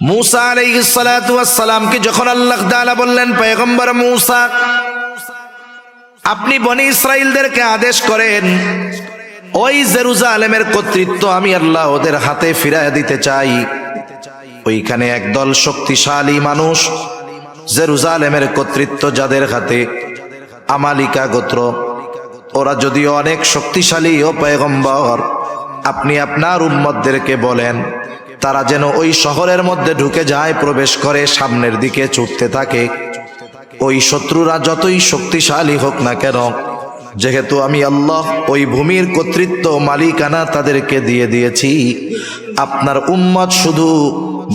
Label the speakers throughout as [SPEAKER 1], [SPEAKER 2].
[SPEAKER 1] मूसा अलैहिस्सलातु वस्सलामকে যখন আল্লাহ তাআলা বললেন পয়গম্বর मूसा আপনি বনি ইসরাইলদেরকে আদেশ করেন ওই জেরুজালেমের কর্তৃত্ব আমি আল্লাহ ওদের হাতে ফিরিয়ে দিতে চাই। ওইখানে একদল শক্তিশালী মানুষ জেরুজালেমের কর্তৃত্ব যাদের হাতে, আমালিকা গোত্র, ওরা যদিও অনেক শক্তিশালী ও পয়গম্বর, আপনি আপনার উম্মতদেরকে বলেন তারা যেন ওই শহরের মধ্যে ঢুকে যায়, প্রবেশ করে, সামনের দিকে ছুটতে থাকে। ওই শত্রুরা যতই শক্তিশালী হোক না কেন, যেহেতু আমি আল্লাহ ওই ভূমির কর্তৃত্ব মালিকানা তাদেরকে দিয়ে দিয়েছি, আপনার উম্মত শুধু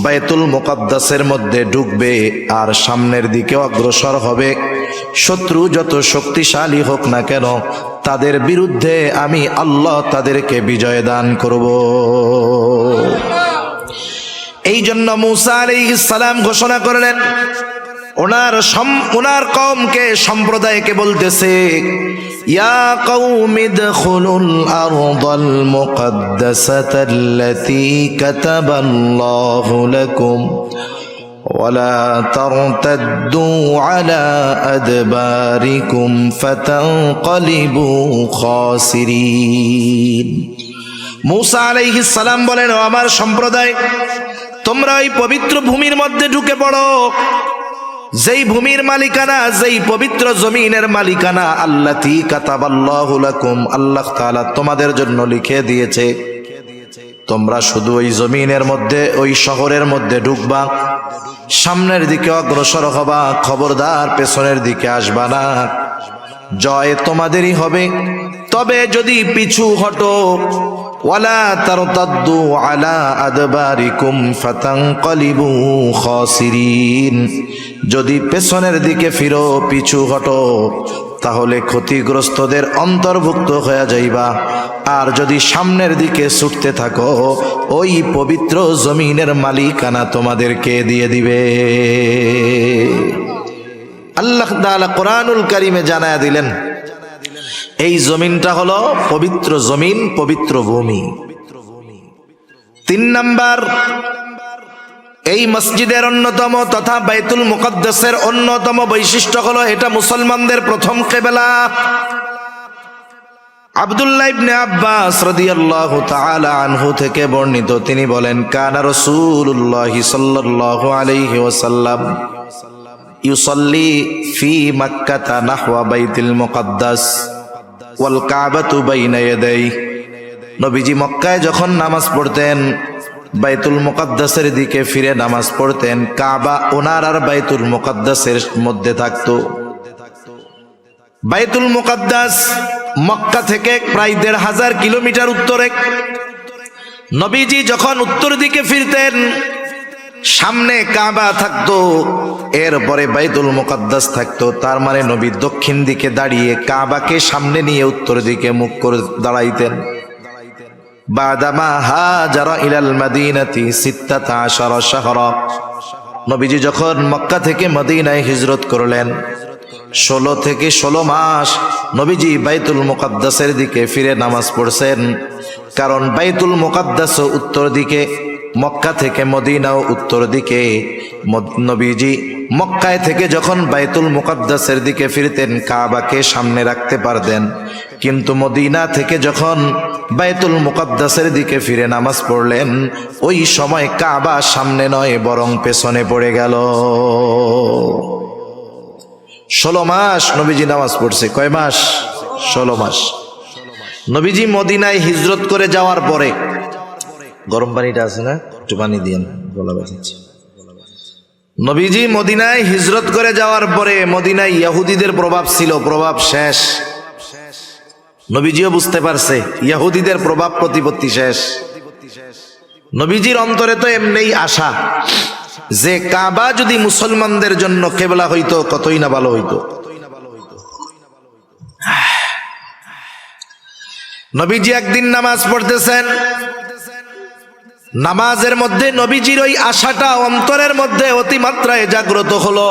[SPEAKER 1] বাইতুল মুকাদ্দাসের মধ্যে ঢুকবে আর সামনের দিকে অগ্রসর হবে। শত্রু যত শক্তিশালী হোক না কেন, তাদের বিরুদ্ধে আমি আল্লাহ তাদেরকে বিজয় দান করব। এই জন্য মুসা আলাইহিস সালাম ঘোষণা করলেন, ওনার কওমকে, সম্প্রদায়কে বলতেছে, ইয়া কওমি দখুলুল আরদাল মুকাদ্দাসাতাল্লাতী কাতাবাল্লাহু লাকুম ওয়ালা তারতাদ্দু আলা আদবারিকুম ফাতানকালিবু খাসিরিন। মুসা আলাইহিস সালাম বলেন, ও আমার সম্প্রদায়, তোমরা ওই পবিত্র ভূমির মধ্যে ঢুকে পড়ো, যেই ভূমির মালিকানা, যেই পবিত্র জমিনের মালিকানা আল্লাতী কাতাবাল্লাহু লাকুম, আল্লাহ তাআলা তোমাদের জন্য লিখে দিয়েছে। তোমরা শুধু ওই জমিনের মধ্যে, ওই শহরের মধ্যে ঢুকবা, সামনের দিকে অগ্রসর হবা, খবরদার পেছনের দিকে আসবা না। জয় তোমাদেরই হবে, তবে যদি পিছু হটো, ওয়ালা তারতাদ্দু আলা আদবারিকুম ফাতানকালিবু খাসিরিন, যদি পেছনের দিকে ফিরো, পিছু হটো, তাহলে ক্ষতিগ্রস্তদের অন্তর্ভুক্ত হয়ে যাইবা। আর যদি সামনের দিকে ছুটতে থাকো, ওই পবিত্র জমিনের মালিকানা তোমাদেরকে দিয়ে দিবে। আল্লাহ তাআলা কোরআনুল কারীমে জানায়া দিলেন, এই জমিনটা হলো পবিত্র জমিন, পবিত্র ভূমি। 3 নাম্বার, এই মসজিদের অন্যতম তথা বাইতুল মুকাদ্দাসের অন্যতম বৈশিষ্ট্য হলো এটা মুসলমানদের প্রথম কিবলা। আব্দুল্লাহ ইবনে আব্বাস রাদিয়াল্লাহু তাআলা আনহু থেকে বর্ণিত, তিনি বলেন, কানা রাসূলুল্লাহ সাল্লাল্লাহু আলাইহি ওয়াসাল্লাম ইউসাল্লি ফি মক্কাতা নাহওয়া বাইতুল মুকাদ্দাস ওয়াল কাবাতু বাইনা ইয়াদাই। নবীজি মক্কায় যখন নামাজ পড়তেন, বাইতুল মুকাদ্দাসের দিকে ফিরে নামাজ পড়তেন, কাবা ওনার আর বাইতুল মুকাদ্দাসের মধ্যে থাকতো। বাইতুল মুকাদ্দাস মক্কা থেকে প্রায় ১৫০০ কিলোমিটার উত্তরে। নবীজি যখন উত্তর দিকে ফিরতেন, সামনে কাবা থাকতো, এরপরে বাইতুল মুকাদ্দাস থাকতো। তার মানে নবী দক্ষিণ দিকে দাঁড়িয়ে কাবাকে সামনে নিয়ে উত্তর দিকে মুখ করে দাঁড়াইতেন। বাদামা হাজারা ইলাল মাদিনাতি 16 শাহরা, নবীজি যখন মক্কা থেকে মদিনায় হিজরত করলেন, 16 থেকে 16 মাস নবীজি বাইতুল মুকাদ্দাসের দিকে ফিরে নামাজ পড়ছেন। কারণ বাইতুল মুকাদ্দাস উত্তর দিকে, মক্কা থেকে মদিনাও উত্তর দিকে। নবীজি মক্কায় থেকে যখন বাইতুল মুকাদ্দাসের দিকে ফিরতেন, কাবাকে সামনে রাখতে পারতেন, কিন্তু মদিনা থেকে যখন বাইতুল মুকাদ্দাসের দিকে ফিরে নামাজ পড়লেন, ওই সময় কাবা সামনে নয় বরং পেছনে পড়ে গেল। 16 মাস নবীজি নামাজ পড়ছে। কয় মাস? 16 মাস। নবীজি মদিনায় হিজরত করে যাওয়ার পরে, গরম পানিটা আছে না, একটু পানি দিয়ে গলা ব্যথাচ্ছে। নবীজি মদিনায় হিজরত করে যাওয়ার পরে মদিনায় ইহুদিদের প্রভাব ছিল, প্রভাব শেষ। নবীজিও বুঝতে পারছে ইহুদিদের প্রভাব প্রতিপত্তি শেষ। নবীজির অন্তরে তো এমনিই আশা যে কাবা যদি মুসলমানদের জন্য কিবলা হইতো কতই না ভালো হইতো। নবীজি একদিন নামাজ পড়তেছেন, নামাজের মধ্যে নবীজির ওই আশাটা অন্তরের মধ্যে অতিমাত্রায় জাগ্রত হলো।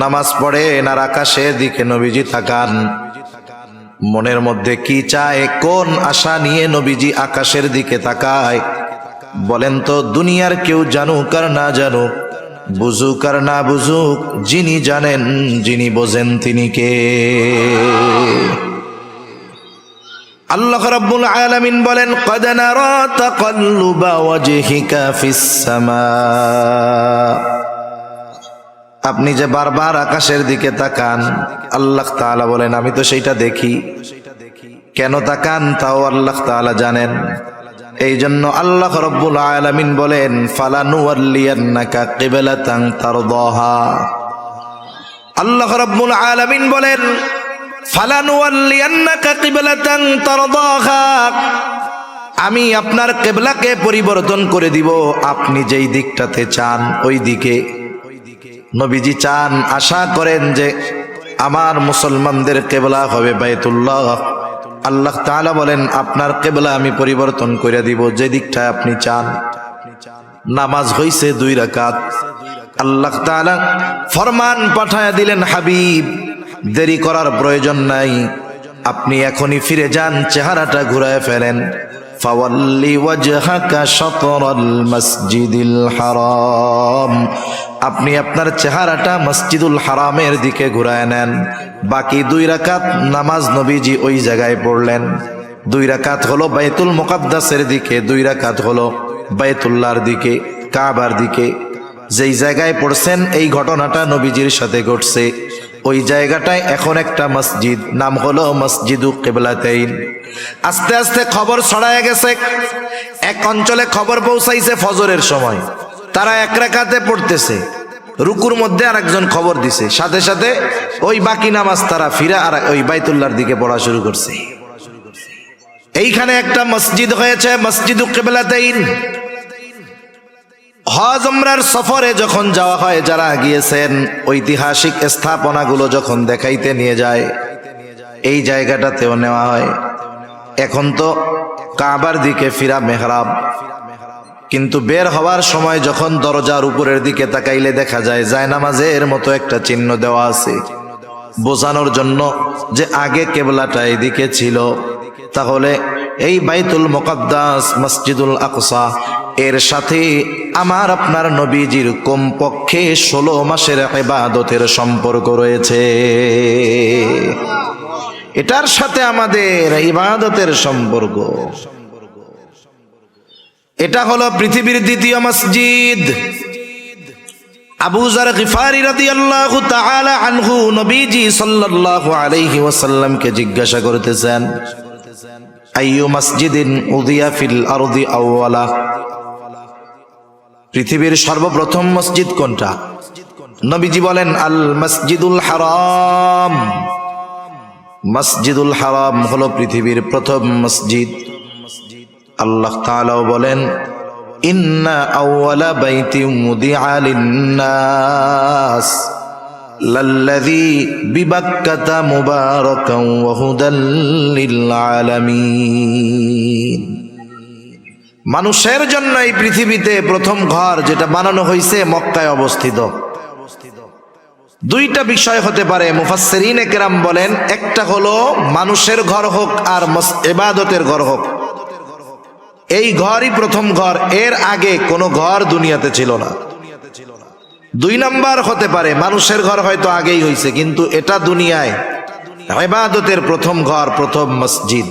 [SPEAKER 1] নামাজ পড়েন আর আকাশের দিকে নবীজি তাকান, মনের মধ্যে কি চায়, কোন আশা নিয়ে নবীজি আকাশের দিকে তাকায়, বলেন তো দুনিয়ার কেউ জানুক আর না জানুক, বুঝুক আর না বুঝুক, যিনি জানেন যিনি বোঝেন তিনি কে? আল্লাহ রাব্বুল আলামিন বলেন, ক্বাদ নারা তাকাল্লুবা ওয়াজহিকা ফিস সামা। আপনি যে বারবার আকাশের দিকে তাকান, আল্লাহ তাআলা বলেন আমি তো সেইটা দেখি। কেন তাকান তাও আল্লাহ তাআলা জানেন। এই জন্য আল্লাহ রাব্বুল আলামিন বলেন, ফালানুওয়াল্লিয়ান্নাকা কিবলাতান তারদাহা। আল্লাহ রাব্বুল আলামিন বলেন, ফালানুওয়াল্লিয়ান্নাকা কিবলাতান তারদাহা, আমি আপনার কিবলাকে পরিবর্তন করে দিব আপনি যেই দিকটাতে চান ওই দিকে। নবীজি চান, আশা করেন যে আমার মুসলমানদের কিবলা হবে বাইতুল্লাহ। আল্লাহ তাআলা বলেন, আপনার কিবলা আমি পরিবর্তন করে দিব যে দিকটা আপনি চান। নামাজ হইছে 2 রাকাত। আল্লাহ তাআলা ফরমান পাঠায়া দিলেন, হাবিব দেরি করার প্রয়োজন নাই, আপনি এখনই ফিরে যান, চেহারাটা ঘুরায় ফেলেন। ফাওয়াল্লি ওয়াজহাকা শাতরাল মসজিদিল হারাম, আপনি আপনার চেহারাটা মসজিদুল হারামের দিকে ঘুরায় নেন। বাকি 2 রাকাত নামাজ নবীজি ওই জায়গায় পড়লেন। 2 রাকাত হলো বাইতুল মুকাদ্দাসের দিকে, 2 রাকাত হলো বাইতুল্লাহর দিকে, কাবার দিকে। যেই জায়গায় পড়ছেন এই ঘটনাটা নবীজির সাথে ঘটছে, ওই জায়গাটায় এখন একটা মসজিদ, নাম হলো মসজিদু কিবলাতাইন। আস্তে আস্তে খবর ছড়ায় গেছে। এক অঞ্চলে খবর পৌঁছাইছে ফজরের সময়, তারা 1 রাকাতে পড়তেছে, রুকুর মধ্যে আরেকজন খবর দিছে, সাথে সাথে ওই বাকি নামাজ তারা ফিরে আর ওই বাইতুল্লাহর দিকে পড়া শুরু করছে। এইখানে একটা মসজিদ হয়েছে, মসজিদু কিবলাতাইন। হজ উমরার সফরে যখন যাওয়া হয়, যারা গিয়েছেন ঐতিহাসিক স্থাপনাগুলো যখন দেখাইতে নিয়ে যায়, এই জায়গাটাতেও নেওয়া হয়। এখন তো কাবার দিকে ফিরা মেহরাব, কিন্তু বের হওয়ার সময় যখন দরজার উপরের দিকে তাকাইলে দেখা যায় জায়নামাজের মতো একটা চিহ্ন দেওয়া আছে, বোঝানোর জন্য যে আগে কিবলাটা এদিকে ছিল। তাহলে এই বাইতুল মুকাদ্দাস মসজিদুল আকসা এর সাথে আমার আপনার নবীজির কমপক্ষে 16 মাসের ইবাদতের সম্পর্ক রয়েছে। এটার সাথে আমাদের ইবাদতের সম্পর্ক। এটা হলো পৃথিবীর 2য় মসজিদ। আবু যার গিফারি রাদিয়াল্লাহু তাআলা আনহু নবীজি সাল্লাল্লাহু আলাইহি ওয়াসাল্লামকে জিজ্ঞাসা করতেছেন, আইয়ু মসজিদিন উদিয়া ফিল আরদি আউওয়ালা, পৃথিবীর সর্বপ্রথম মসজিদ কোনটা? নবীজি বলেন, আল মসজিদুল হারাম। মসজিদুল হারাম হলো পৃথিবীর প্রথম মসজিদ। আল্লাহ তাআলাও বলেন, ইন্না আউওয়ালা বাইতিন মুদিআ লিন-নাস লাল্লাযী বিবাক্কাতা মুবারাকান ওয়া হুদাল লিল আলামিন। মানুষের জন্য এই পৃথিবীতে প্রথম ঘর যেটা বানানো হয়েছে মক্কায় অবস্থিত। 2টা বিষয় হতে পারে, মুফাসসিরিনে কেরাম বলেন, একটা হলো মানুষের ঘর হোক আর ইবাদতের ঘর হোক, এই ঘরই প্রথম ঘর, এর আগে কোনো ঘর দুনিয়াতে ছিল না। 2 নাম্বার হতে পারে মানুষের ঘর হয়তো আগেই হয়েছে, কিন্তু এটা দুনিয়ায় ইবাদতের প্রথম ঘর, প্রথম মসজিদ।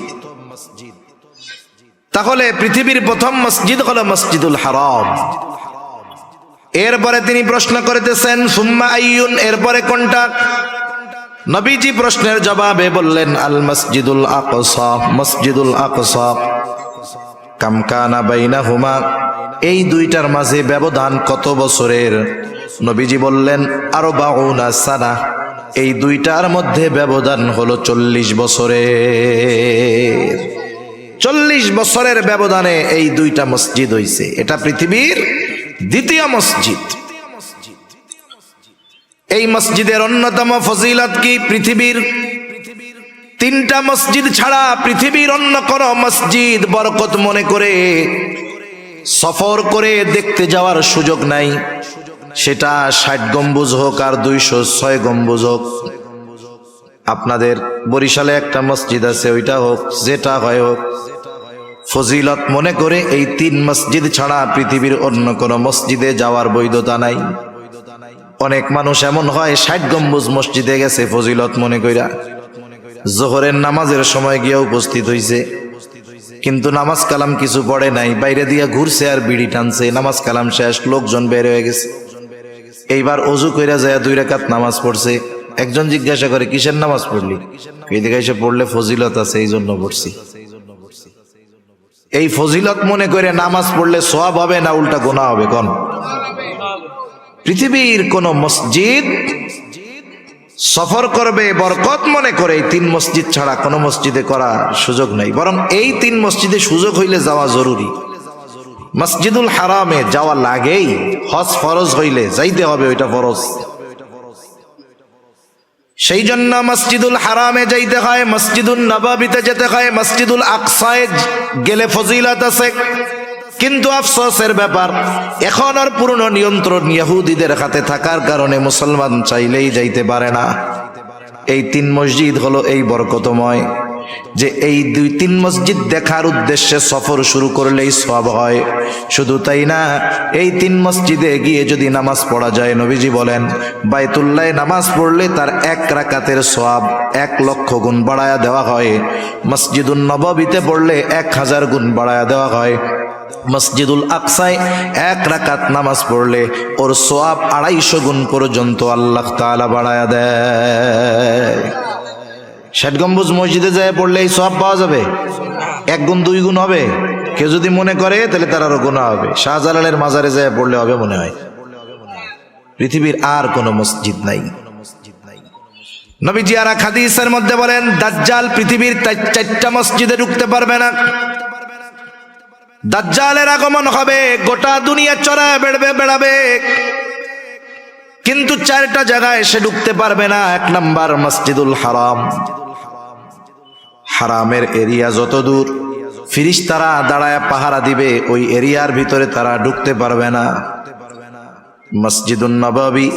[SPEAKER 1] তাহলে পৃথিবীর প্রথম মসজিদ হলো মসজিদুল হারাম। এরপরে তিনি প্রশ্ন করতেছেন, সুম্মা আইয়ুন, এরপরে কোনটা? নবীজি প্রশ্নের জবাবে বললেন, আল মসজিদুল আকসা, মসজিদুল আকসা। কাম কানা বাইনাহুমা, এই 2টার মাঝে ব্যবধান কত বছরের? নবীজি বললেন, 40 সানা, এই 2টার মধ্যে ব্যবধান হলো 40 বছরের। 40 বছরের ব্যবধানে এই 2টা মসজিদ হইছে। এটা পৃথিবীর 2য় মসজিদ। এই মসজিদের অন্যতম ফজিলত কি? পৃথিবীর 3টা মসজিদ ছাড়া পৃথিবীর অন্য কোন মসজিদ বরকত মনে করে সফর করে দেখতে যাওয়ার সুযোগ নাই। সেটা 60 গম্বুজ হোক আর 206 গম্বুজ হোক। আপনাদের বরিশালে একটা মসজিদ আছে, ওইটা হোক, যেটা হয় হোক, ফজিলত মনে করে এই 3 মসজিদ ছাড়া পৃথিবীর অন্য কোন মসজিদে যাওয়ার বৈধতা নাই। অনেক মানুষ এমন হয় 60 গম্বুজ মসজিদে গেছে ফজিলত মনে কইরা, জোহরের নামাজের সময় গিয়ে উপস্থিত হইছে, কিন্তু নামাজ কালাম কিছু পড়ে নাই, বাইরে দিয়া ঘুরছে আর বিড়ি টানছে। নামাজ কালাম শেষ, লোকজন বের হয়ে গেছে। এইবার অজু কইরা যায় 2 রাকাত নামাজ পড়ছে। একজন জিজ্ঞাসা করে, কিসের নামাজ পড়লি? এদিকে এসে পড়লে ফজিলত আছে এই জন্য পড়ছি। এই ফজিলত মনে করে নামাজ পড়লে সওয়াব হবে না উল্টা গুনাহ হবে? কোন পৃথিবীর কোন মসজিদ সফর করবে বরকত মনে করে এই 3 মসজিদ ছাড়া কোন মসজিদে করার সুযোগ নাই। বরং এই 3 মসজিদে সুযোগ হইলে যাওয়া জরুরি। মসজিদুল হারামে যাওয়া লাগেই, হজ ফরজ হইলে যাইতে হবে, ওইটা ফরজ। সেই জন্য মসজিদুল হারামে যাইতে হয়, মসজিদুল নববীতে যেতে হয়, মসজিদুল আকসায় গেলে ফজিলত আছে। কিন্তু আফসোসের ব্যাপার, এখন আর পূর্ণ নিয়ন্ত্রণ ইহুদিদের হাতে থাকার কারণে মুসলমান চাইলেই যাইতে পারে না। এই 3 মসজিদ হলো এই বরকতময় যে এই 2-3 মসজিদ দেখার উদ্দেশ্যে সফর শুরু করলেই সওয়াব হয়। শুধু তাই না, এই 3 মসজিদে গিয়ে যদি নামাজ পড়া যায়, নবীজি বলেন বাইতুল্লাহে নামাজ পড়লে তার 1 রাকাতের সওয়াব 1 লক্ষ গুণ বাড়ায়া দেওয়া হয়। মসজিদুন নববীতে পড়লে 1000 গুণ বাড়ায়া দেওয়া হয়। মসজিদুল আকসায় 1 রাকাত নামাজ পড়লে ওর সওয়াব 250 গুণ পর্যন্ত আল্লাহ তাআলা বাড়ায়া দেয়। 60 গম্বুজ মসজিদে যায় পড়লে এই সওয়াব পাওয়া যাবে? 1 গুণ 2 গুণ হবে? কেউ যদি মনে করে তাহলে তার আরো গুনাহ হবে। শাহজালালের মাজারে যায় পড়লে হবে মনে হয়? পৃথিবীর আর কোন মসজিদ নাই। নবীজি আর এক হাদিসের মধ্যে বলেন, দাজ্জাল পৃথিবীর 4টা মসজিদে ঢুকতে পারবে না। দাজ্জালের আগমন হবে, গোটা দুনিয়া চড়ায় বেড়াবে, কিন্তু 4টা জায়গায় সে ঢুকতে পারবে না। 1 নাম্বার মসজিদুল হারাম। হারামের এরিয়া যত দূর, ফেরেশতারা দাঁড়ায় পাহারা দিবে, ওই এরিয়ার ভিতরে তারা ঢুকতে পারবে না। মসজিদুন নববী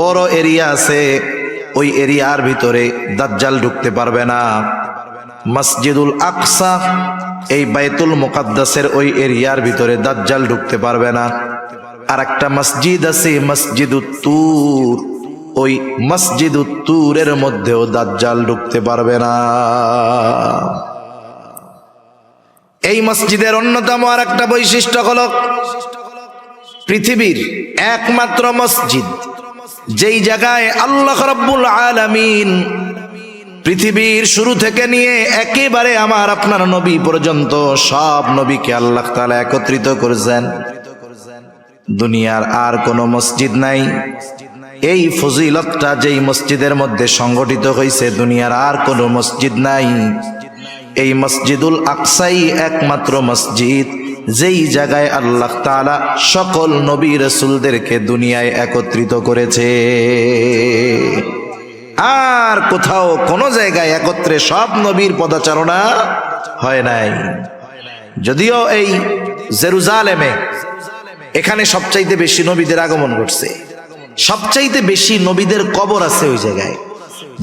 [SPEAKER 1] ওরও এরিয়া আছে, ওই এরিয়ার ভিতরে দাজ্জাল ঢুকতে পারবে না। মসজিদুল আকসা, এই বাইতুল মুকাদ্দাসের ওই এরিয়ার ভিতরে দাজ্জাল ঢুকতে পারবে না। আর একটা মসজিদ আছে মসজিদুত তুর, ওই মসজিদুত তুরের মধ্যেও দাজ্জাল ঢুকতে পারবে না। এই মসজিদের অন্যতম আর একটা বৈশিষ্ট্য হলো পৃথিবীর একমাত্র মসজিদ যেই জায়গায় আল্লাহ রাব্বুল আলামিন পৃথিবীর শুরু থেকে নিয়ে একেবারে আমার আপনার নবী পর্যন্ত সব নবীকে আল্লাহ তাআলা একত্রিত করেছেন। দুনিয়ার আর কোন মসজিদ নাই। এই ফজিলতটা যেই মসজিদের মধ্যে সংগঠিত হয়েছে, দুনিয়ার আর কোন মসজিদ নাই। এই মসজিদুল আকসাই একমাত্র মসজিদ যেই জায়গায় আল্লাহ তাআলা সকল নবী রাসূলদেরকে দুনিয়ায় একত্রিত করেছে। আর কোথাও কোন জায়গায় একত্রে সব নবীর পদাচারণা হয় নাই। যদিও এই জেরুজালেমে, এখানে সবচাইতে বেশি নবীদের আগমন ঘটছে, সবচাইতে বেশি নবীদের কবর আছে ওই জায়গায়।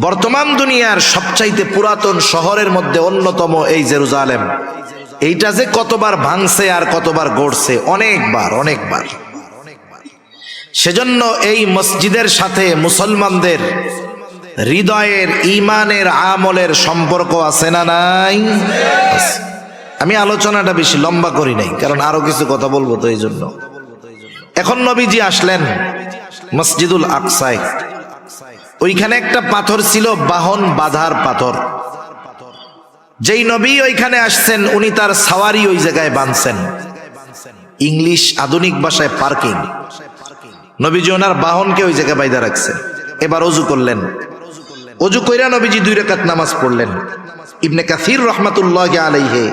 [SPEAKER 1] বর্তমান দুনিয়ার সবচাইতে পুরাতন শহরের মধ্যে অন্যতম এই জেরুজালেম। এইটা যে কতবার ভাঙছে আর কতবার গড়ছে, অনেকবার। সেজন্য এই মসজিদের সাথে মুসলমানদের হৃদয়ের ঈমানের আমলের সম্পর্ক আছে না নাই? আমি আলোচনাটা বেশি লম্বা করি নাই, কারণ আরো কিছু কথা বলবো, তো এই জন্য। এখন নবীজি আসলেন মসজিদুল আকসায়। ওইখানে একটা পাথর ছিল, বাহন বাঁধার পাথর। যেই নবী ওইখানে আসছেন, উনি তার সাওয়ারি ওই জায়গায় বাঁধছেন। ইংলিশ আধুনিক ভাষায় পার্কিং। নবীজি ওনার বাহনকে ওই জায়গায় বাইধা রাখছেন। এবার অজু করলেন। অজু কইরা নবীজি 2 রাকাত নামাজ পড়লেন। ইবনে কাসির রাহমাতুল্লাহি আলাইহি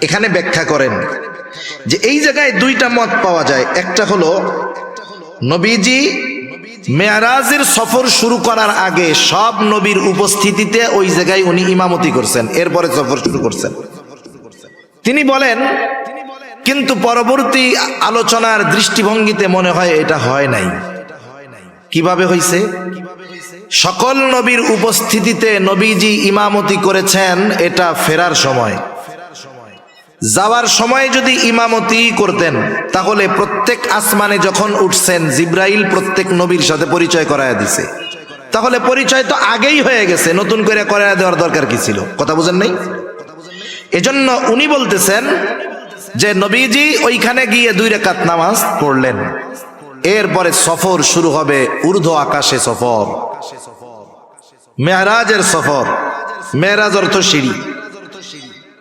[SPEAKER 1] এখানে ব্যাখ্যা করেন যে এই জায়গায় 2টা মত পাওয়া যায়। একটা হলো নবীজি মেরাজের সফর শুরু করার আগে সব নবীর উপস্থিতিতে ওই জায়গায় উনি ইমামতি করছেন, এরপরে সফর শুরু করছেন। তিনি বলেন, কিন্তু পরবর্তী আলোচনার দৃষ্টিভঙ্গিতে মনে হয় এটা হয় নাই। কিভাবে হইছে? সকল নবীর উপস্থিতিতে নবীজি ইমামতি করেছেন, এটা ফেরার সময়। যাওয়ার সময় যদি ইমামতি করতেন তাহলে প্রত্যেক আসমানে যখন উঠছেন জিব্রাইল প্রত্যেক নবীর সাথে পরিচয় করায় দিছে। তাহলে পরিচয় তো আগেই হয়ে গেছে, নতুন করে করায় দেওয়ার দরকার কি ছিল? কথা বুঝেন নাই? এজন্য উনি বলতেছেন যে নবীজি ওইখানে গিয়ে 2 রাকাত নামাজ পড়লেন, এরপরে সফর শুরু হবে, ঊর্ধ্ব আকাশে সফর, মেরাজের সফর। মেরাজ অর্থ সিঁড়ি।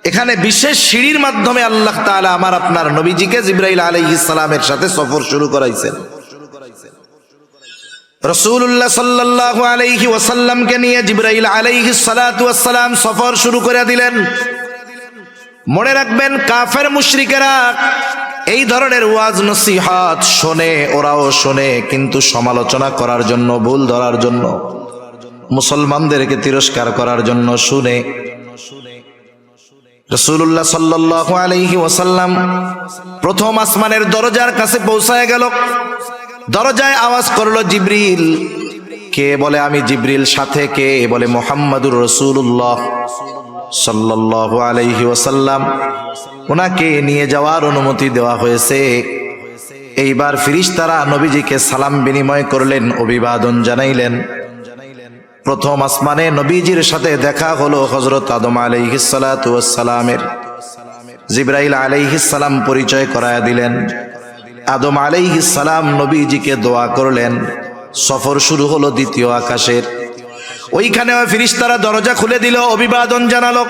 [SPEAKER 1] এখানে বিশেষ সিঁড়ির মাধ্যমে আল্লাহ তাআলা আমার আপনার নবীজিকে জিবরাইল আলাইহিস সালামের সাথে সফর শুরু করাইছেন। রাসূলুল্লাহ সাল্লাল্লাহু আলাইহি ওয়াসাল্লামকে নিয়ে জিবরাইল আলাইহিস সালাতু ওয়াস সালাম সফর শুরু করে দিলেন। মনে রাখবেন, কাফের মুশরিকেরা এই ধরনের ওয়াজ নসিহত শোনে, ওরাও শোনে, কিন্তু সমালোচনা করার জন্য, ভুল ধরার জন্য, মুসলমানদেরকে তিরস্কার করার জন্য শুনে। রাসূলুল্লাহ সাল্লাল্লাহু আলাইহি ওয়াসাল্লাম প্রথম আসমানের দরজার কাছে পৌঁছায় গেল। দরজায় আওয়াজ করলো জিবরিল। কে বলে আমি জিবরিল। সাথে কে বলে মুহাম্মাদুর রাসূলুল্লাহ সাল্লাল্লাহু আলাইহি ওয়াসাল্লাম। ওনাকে নিয়ে যাওয়ার অনুমতি দেওয়া হয়েছে। এইবার ফেরেশতারা নবীজিকে সালাম বিনিময় করলেন, অভিবাদন জানাইলেন। প্রথম আসমানে নবীজির সাথে দেখা হলো হযরত আদম আলাইহিস সালাতু ওয়াস সালামের। জিবরাইল আলাইহিস সালাম পরিচয় করায়া দিলেন। আদম আলাইহিস সালাম নবীজিকে দোয়া করলেন। সফর শুরু হলো দ্বিতীয় আকাশের। ওইখানেও ফেরেশতারা দরজা খুলে দিল, অভিবাদন জানালো।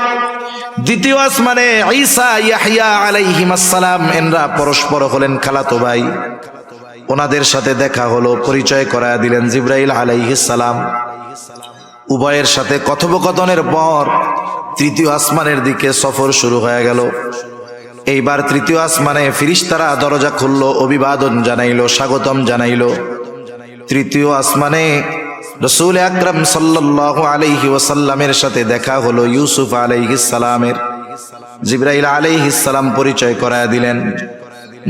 [SPEAKER 1] দ্বিতীয় আসমানে ঈসা ইয়াহইয়া আলাইহিস সালাম এনরা পরস্পর হলেন খালাতো ভাই। ওনাদের সাথে দেখা হলো, পরিচয় করায়া দিলেন জিবরাইল আলাইহিস সালাম। উভয়ের সাথে কথোপকথনের পর তৃতীয় আসমানের দিকে সফর শুরু হয়ে গেল। এইবার তৃতীয় আসমানে ফেরেশতারা দরজা খুললো, অভিবাদন জানাইলো, স্বাগতম জানাইলো। তৃতীয় আসমানে রাসূল আকরাম সাল্লাল্লাহু আলাইহি ওয়াসাল্লামের সাথে দেখা হলো ইউসুফ আলাইহিস সালামের। জিবরাইল আলাইহিস সালাম পরিচয় করায়া দিলেন।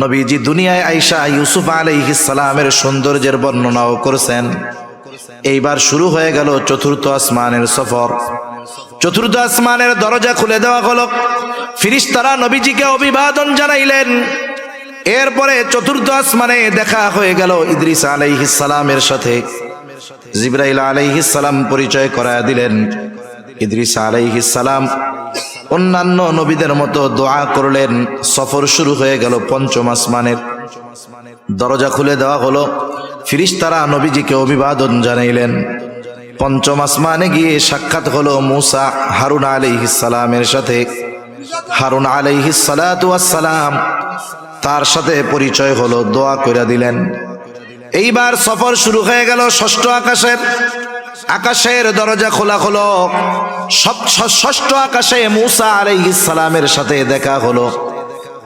[SPEAKER 1] নবীজি দুনিয়ায় আইসা ইউসুফ আলাইহিস সালামের সৌন্দর্যের বর্ণনাও করেছেন। এইবার শুরু হয়ে গেল চতুর্থ আসমানের সফর। চতুর্থ আসমানের দরজা খুলে দেওয়া হলো, ফেরেশতারা নবীজিকে অভিবাদন জানাইলেন। এরপরে চতুর্থ আসমানে দেখা হয়ে গেল ইদ্রিস আলাইহিস সালামের সাথে। জিবরাইল আলাইহিস সালাম পরিচয় করায়া দিলেন। ইদ্রিস আলাইহিস সালাম অন্যান্য নবীদের মতো দোয়া করলেন। সফর শুরু হয়ে গেল পঞ্চম আসমানের। দরজা খুলে দেওয়া হলো, ফেরেশতারা নবীজিকে অভিবাদন জানাইলেন। পঞ্চম আসমানে গিয়ে সাক্ষাৎ হলো মুসা হারুন আলাইহিস সালামের সাথে। হারুন আলাইহিস সালাতু ওয়াস সালাম তার সাথে পরিচয় হলো, দোয়া কইরা দিলেন। এইবার সফর শুরু হয়ে গেল ষষ্ঠ আকাশের। আকাশের দরজা খোলা হলো। ষষ্ঠ আকাশে মুসা আলাইহিস সালামের সাথে দেখা হলো।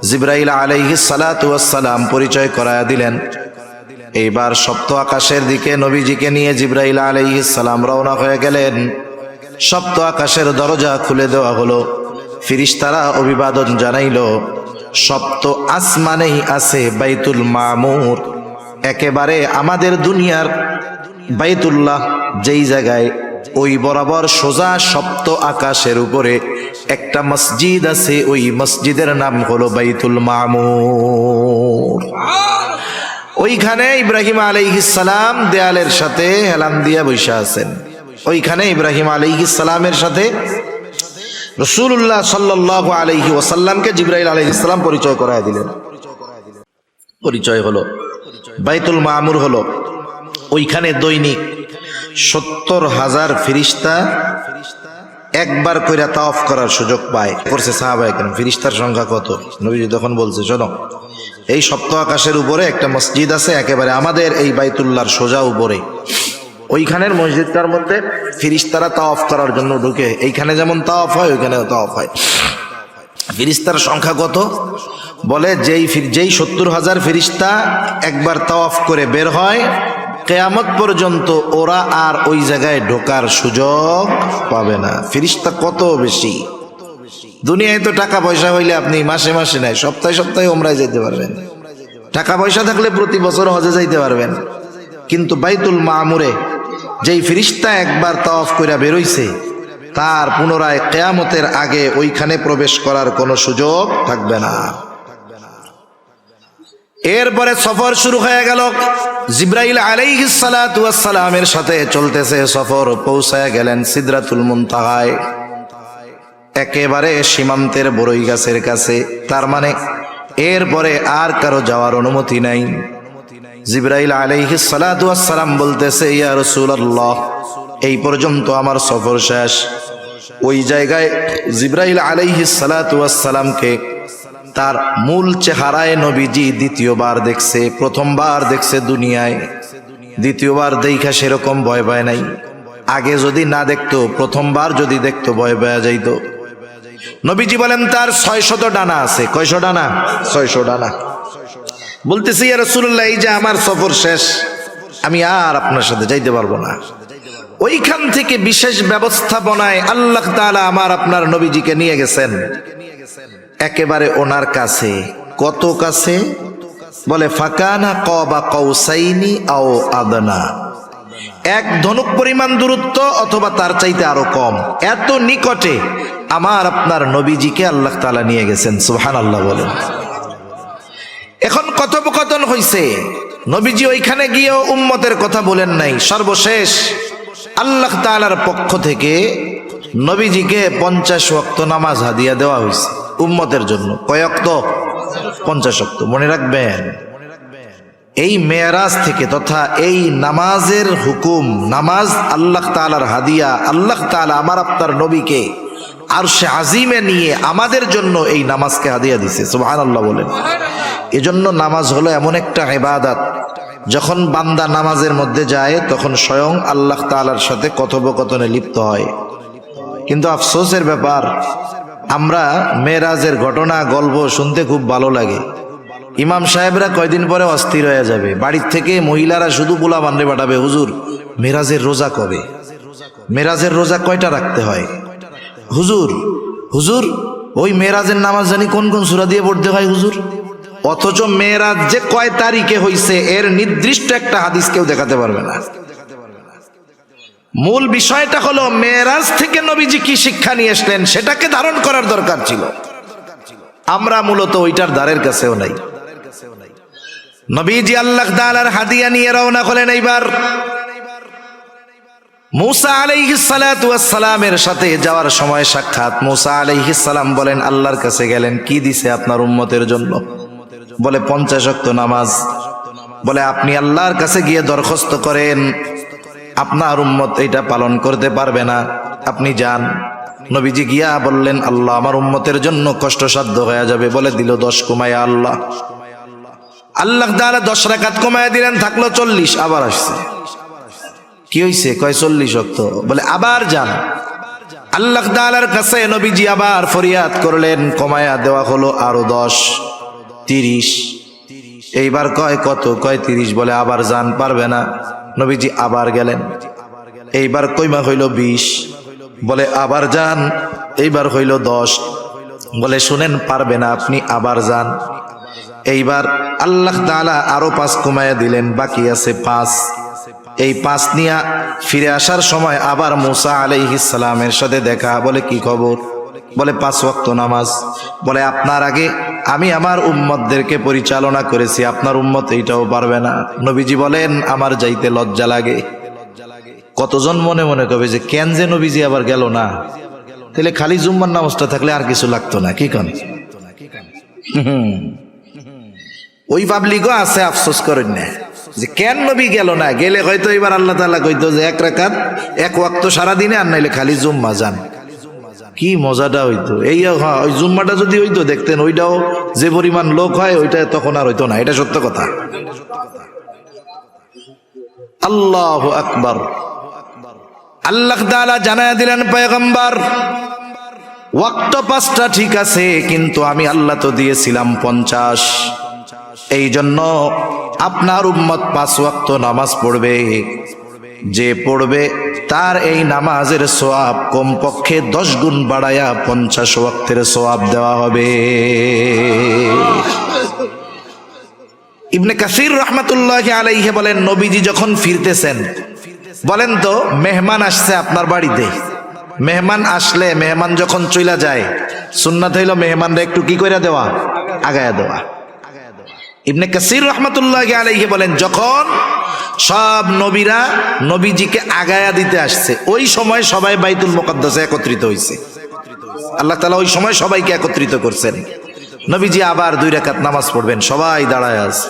[SPEAKER 1] জিবরাইল আলাইহিস সালাতু ওয়াস সালাম পরিচয় করায়া দিলেন। এইবার সপ্ত আকাশের দিকে নবীজিকে নিয়ে জিবরাইল আলাইহিস সালাম রওনা হয়ে গেলেন। সপ্ত আকাশের দরজা খুলে দেওয়া হলো, ফেরেশতারা অভিবাদন জানাইলো। সপ্ত আসমানেই আছে বাইতুল মামুর। একেবারে আমাদের দুনিয়ার বাইতুল্লাহ যেই জায়গায়, ওই বরাবর সোজা সপ্ত আকাশের উপরে একটা মসজিদ আছে। ওই মসজিদের নাম হলো বাইতুল মামুর। ওইখানে ইব্রাহিম আলাইহিস সালাম দেয়ালের সাথে হেলান দিয়া বসে আছেন। ওইখানে ইব্রাহিম আলাইহিস সালামের সাথে রাসূলুল্লাহ সাল্লাল্লাহু আলাইহি ওয়াসাল্লামকে জিবরাইল আলাইহিস সালাম পরিচয় করায় দিলেন। পরিচয় হলো, বাইতুল মামুর হলো। ওইখানে দৈনিক ৭০,০০০ ফেরেশতা একবার কইরা তাওয়াফ করার সুযোগ পায়। করছে সাহাবায়ে কেরাম। ফেরেশতার সংখ্যা কত? নবীজি তখন বলছে, শোনো, এই সপ্ত আকাশের উপরে একটা মসজিদ আছে, একেবারে আমাদের এই বাইতুল্লাহর সোজা উপরে। ওইখানের মসজিদটার মধ্যে ফেরেশতারা তাওয়াফ করার জন্য ঢুকে। এইখানে যেমন তাওয়াফ হয়, ওইখানেও তাওয়াফ হয়। ফেরেশতার সংখ্যা কত? বলে যেই ৭০,০০০ ফেরেশতা একবার তাওয়াফ করে বের হয়, কিয়ামত পর্যন্ত ওরা আর ওই জায়গায় ঢোকার সুযোগ পাবে না। ফেরেশতা কত বেশি! দুনিয়ায় তো টাকা পয়সা হইলে আপনি মাসে মাসে নাই, সপ্তাহে সপ্তাহে ওমরায় যেতে পারবেন। টাকা পয়সা থাকলে প্রতি বছর হজে যাইতে পারবেন। কিন্তু বাইতুল মামুরে যেই ফেরেশতা একবার তাওয়াফ কইরা বেরোইছে, তার পুনরায় কিয়ামতের আগে ওইখানে প্রবেশ করার কোনো সুযোগ থাকবে না। এরপরে সফর শুরু হয়ে গেল। জিবরাইল আলাইহিস সালাতু ওয়াস সালামের সাথে চলতেছে সফর। পৌঁছায় গেলেন সিদরাতুল মুনতাহায়, একেবারে সীমান্তের বড়ই গাছের কাছে। তার মানে এরপরে আর কারো যাওয়ার অনুমতি নাই। জিবরাইল আলাইহিস সালাতু ওয়াস সালাম বলতেছে, ইয়া রাসূলুল্লাহ, এই পর্যন্ত আমার সফর শেষ। ওই জায়গায় জিবরাইল আলাইহিস সালাতু ওয়াস সালামকে তার মূল চেহারায় নবীজি দ্বিতীয়বার দেখছে। প্রথমবার দেখছে দুনিয়ায়, দ্বিতীয়বার দেখা সেরকম ভয় পায় নাই। আগে যদি না দেখতো, প্রথমবার যদি দেখতো ভয় পাওয়া যাইত। নবীজি বলেন তার 600 ডানা আছে। কয়শো ডানা? 600 ডানা। বলতেছি, ইয়া রাসূলুল্লাহ, এই যে আমার সফর শেষ, আমি আর আপনার সাথে যাইতে পারবো না। ওইখান থেকে বিশেষ ব্যবস্থাপনায় আল্লাহ তাআলা আমার আপনার নবীজিকে নিয়ে গেছেন একেবারে ওনার কাছে। কত কাছে? বলে ফাকানা কাবা কাউসাইনি আও আদনা, এক ধনুক পরিমাণ দূরত্ব অথবা তার চাইতে আরো কম। এত নিকটে আমার আপনার নবীজিকে আল্লাহ তাআলা নিয়ে গেছেন। সুবহানাল্লাহ বলেন। এখন কথোপকথন হইছে। নবীজি ওইখানে গিয়েও উম্মতের কথা বলেন নাই। সর্বশেষ আল্লাহ তাআলার পক্ষ থেকে নবীজিকে 50 ওয়াক্ত নামাজ হাদিয়া দেওয়া হয়েছে উম্মতের জন্য। কয় ওয়াক্ত? 50 ওয়াক্ত। মনে রাখবেন, এই মেরাজ থেকে তথা এই নামাজের হুকুম, নামাজ আল্লাহ তাআলার হাদিয়া। আল্লাহ তাআলা আমার আপনার নবীকে আরশে আজিমে নিয়ে আমাদের জন্য এই নামাজকে হাদিয়া দিছে। সুবহানাল্লাহ বলেন। এজন্য নামাজ হলো এমন একটা ইবাদত, যখন বান্দা নামাজের মধ্যে যায় তখন স্বয়ং আল্লাহ তাআলার সাথে কথোপকথনে লিপ্ত হয়। কিন্তু আফসোসের ব্যাপার, আমরা মেরাজের ঘটনা গল্প শুনতে খুব ভালো লাগে। ইমাম সাহেবরা কয়দিন পরে অস্থির হয়ে যাবে। বাড়ির থেকে মহিলারা শুধু পোলা বান্ডে পাঠাবে, হুজুর মেরাজের রোজা কবে? মেরাজের রোজা কয়টা রাখতে হয়? হুজুর হুজুর ওই মেরাজের নামাজ জানি কোন কোন সূরা দিয়ে পড়তে হয় হুজুর। অথচ মেরাজ যে কয় তারিখে হইছে এর নির্দিষ্ট একটা হাদিস কেউ দেখাতে পারবে না। মূল বিষয়টা হলো মেরাজ থেকে নবীজি কি শিক্ষা নিয়ে আসলেন সেটাকে ধারণ করার দরকার ছিল। আমরা মূলত ওইটার দ্বারের কাছেও নাই। নবীজি আল্লাহ তাআলার হাদিয়া নিয়ে রওনা হলেন। এইবার মুসা আলাইহিস সালাতু ওয়াস সালামের সাথে যাওয়ার সময় সাক্ষাৎ। মুসা আলাইহিস সালাম বলেন, আল্লাহর কাছে গেলেন, কি দিছে আপনার উম্মতের জন্য? বলে 50 ওয়াক্ত নামাজ। বলে আপনি আল্লাহর কাছে গিয়ে দরখাস্ত করেন, আপনার উম্মত এটা পালন করতে পারবে না, আপনি যান। নবীজি গিয়া বললেন, আল্লাহ আমার উম্মতের জন্য কষ্টসাধ্য হয়ে যাবে। বলে দিল 10 কমায়া আল্লাহ। আল্লাহ তাআলা 10 রাকাত কমায়া দিলেন, থাকলো 40। আবার আসছে। কি হইছে? কয় 40 ওয়াক্ত। বলে আবার যান। আল্লাহ তাআলার কাছে নবীজি আবার ফরিয়াদ করলেন, কমায়া দেওয়া হলো আরো 10, 30। এইবার কয় কত? কয় 30। বলে আবার যান, পারবে না। নবীজি আবার গেলেন। এইবার কইমা হইল 20। বলে আবার যান। এইবার হইল 10। বলে শুনেন, পারবে না, আপনি আবার যান। এইবার আল্লাহ তাআলা আরো 5 কমায়া দিলেন, বাকি আছে 5। এই 5 নিয়ে ফিরে আসার সময় আবার মুসা আলাইহিস সালামের সাথে দেখা। বলে কি খবর? বলে 5 ওয়াক্ত নামাজ। বলে আপনার আগে আমি আমার উম্মতদেরকে পরিচালনা করেছি, আপনার উম্মত এইটাও পারবে না। নবীজি বলেন, আমার যাইতে লজ্জা লাগে। কতজন মনে মনে কবে যে কেন যে নবীজি আবার গেল না? তাহলে খালি জুম্মার নামাজটা থাকলে আর কিছু লাগতো না। কি কন? ওই পাবলিকও আছে, আফসোস করেন না যে কেন নবী গেল না। গেলে হয়তো এবার আল্লাহ তাআলা কইতো যে 1 রাকাত 1 ওয়াক্ত সারাদিনে, আর নাইলে খালি জুম্মা যান। কি মজাটা হইতো। এই ওই জুম্মাটা যদি হইতো দেখতেন, ওইটাও যে পরিমাণ লোক হয় ওইটা তখন আর হইতো না। এটা সত্য কথা। আল্লাহু আকবার। আল্লাহ তাআলা জানায়া দিলেন, পয়গম্বর ওয়াক্ত 5টা ঠিক আছে, কিন্তু আমি আল্লাহ তো দিয়েছিলাম 50। এই জন্য আপনার উম্মত 5 ওয়াক্ত নামাজ পড়বে। যে পড়বে তার এই নামাজের সওয়াব কমপক্ষে 10 গুণ বাড়ায়া 50 ওয়াক্তের সওয়াব দেওয়া হবে। ইবনে কাসির রাহমাতুল্লাহি আলাইহি বলেন, নবীজি যখন ফিরতেছেন, বলেন তো মেহমান আসছে আপনার বাড়িতে, মেহমান আসলে, মেহমান যখন চইলা যায়, সুন্নাত হইল মেহমানরা একটু কি কইরা দেওয়া, আগায়া দেওয়া। ইবনে কাসির রাহমাতুল্লাহি আলাইহি বলেন, যখন সব নবীরা নবীজিকে আগায়া দিতে আসছে, ওই সময় সবাই বাইতুল মুকাদ্দাসে একত্রিত হইছে। আল্লাহ তাআলা ওই সময় সবাইকে একত্রিত করছেন। নবীজি আবার 2 রাকাত নামাজ পড়বেন, সবাই দাঁড়ায় আছে।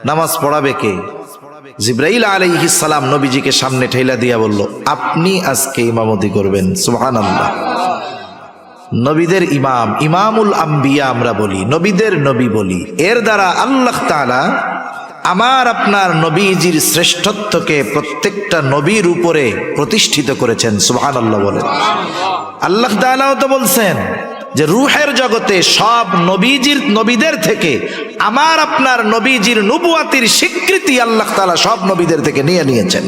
[SPEAKER 1] নামাজ পড়াবে কে? জিবরাইল আলাইহিস সালাম নবীজিকে সামনে ঠেলা দিয়া বলল, আপনি আজকে ইমামতি করবেন। সুবহানাল্লাহ। নবীদের ইমাম, ইমামুল আম্বিয়া আমরা বলি, নবীদের নবী বলি। এর দ্বারা আল্লাহ তাআলা আমার আপনার নবীজির শ্রেষ্ঠত্বকে প্রত্যেকটা নবীর উপরে প্রতিষ্ঠিত করেছেন। সুবহানাল্লাহ বলেন। আল্লাহ তাআলাও তো বলছেন যে রূহের জগতে সব নবীদের থেকে আমার আপনার নবীজির নবুয়াতির স্বীকৃতি আল্লাহ তাআলা সব নবীদের থেকে নিয়ে নিয়েছেন।